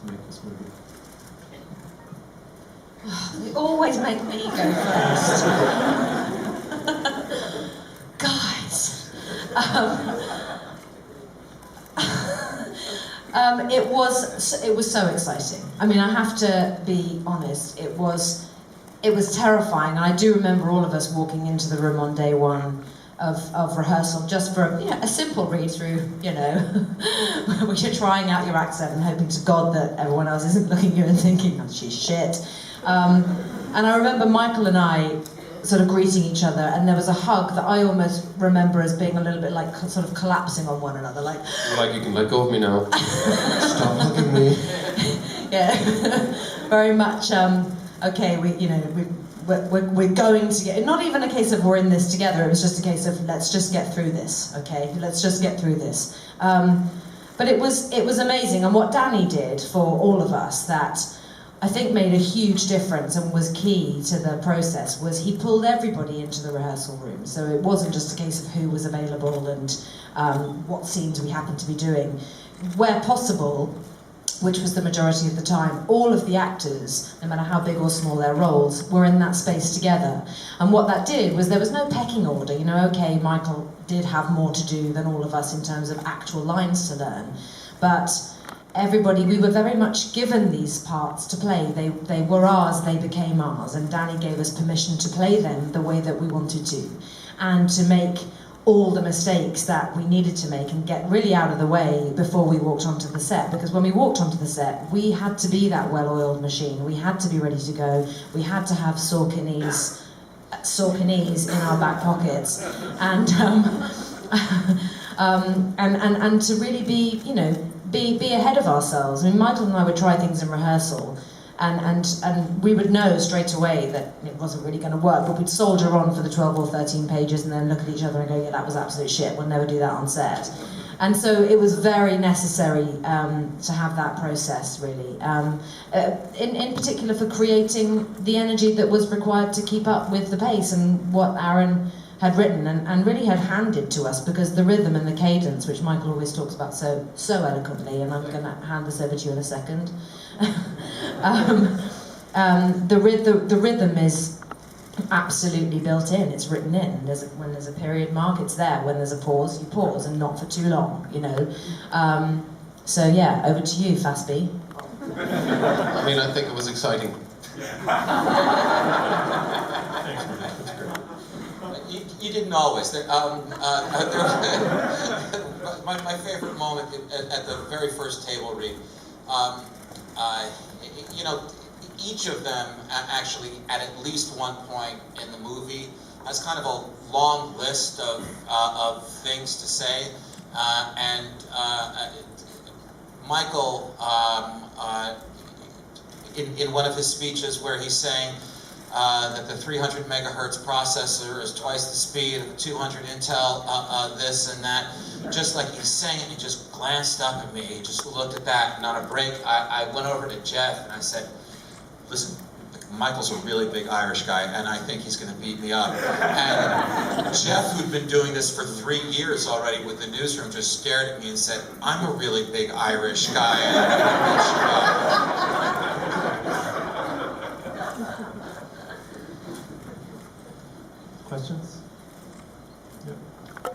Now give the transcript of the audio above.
to make this movie? They always make me go first. Guys. It was so exciting. I mean, I have to be honest, it was terrifying. And I do remember all of us walking into the room on day one of rehearsal, just for a simple read through, where you're trying out your accent and hoping to God that everyone else isn't looking at you and thinking, oh, she's shit. And I remember Michael and I sort of greeting each other, and there was a hug that I almost remember as being a little bit like sort of collapsing on one another, like you can let go of me now. Stop hugging me. Yeah, very much. Okay, we're going to get. Not even a case of we're in this together. It was just a case of let's just get through this. Okay, let's just get through this. But it was amazing, and what Danny did for all of us that I think made a huge difference and was key to the process was he pulled everybody into the rehearsal room. So it wasn't just a case of who was available and what scenes we happened to be doing. Where possible, which was the majority of the time, all of the actors, no matter how big or small their roles, were in that space together. And what that did was there was no pecking order. Okay, Michael did have more to do than all of us in terms of actual lines to learn, but everybody, we were very much given these parts to play. They were ours, they became ours, and Danny gave us permission to play them the way that we wanted to, and to make all the mistakes that we needed to make and get really out of the way before we walked onto the set. Because when we walked onto the set, we had to be that well-oiled machine. We had to be ready to go. We had to have Sorkinese in our back pockets, and to really be, be ahead of ourselves. I mean, Michael and I would try things in rehearsal, and we would know straight away that it wasn't really going to work, but we'd soldier on for the 12 or 13 pages and then look at each other and go, yeah, that was absolute shit, we'll never do that on set. And so it was very necessary to have that process, really. In particular for creating the energy that was required to keep up with the pace and what Aaron had written and really had handed to us, because the rhythm and the cadence, which Michael always talks about so eloquently, and I'm going to hand this over to you in a second. The rhythm is absolutely built in. It's written in. When there's a period mark, it's there. When there's a pause, you pause, and not for too long. So yeah, over to you, Fassby. I mean, I think it was exciting. You didn't always. My favorite moment at the very first table read, each of them actually at least one point in the movie has kind of a long list of things to say, and Michael, in one of his speeches where he's saying that the 300 megahertz processor is twice the speed of the 200 Intel, this and that. Just like he's saying it, he just glanced up at me, he just looked at that, and on a break, I went over to Jeff and I said, listen, Michael's a really big Irish guy, and I think he's going to beat me up. And Jeff, who'd been doing this for 3 years already with the newsroom, just stared at me and said, I'm a really big Irish guy, and I'm going to beat you up. Questions?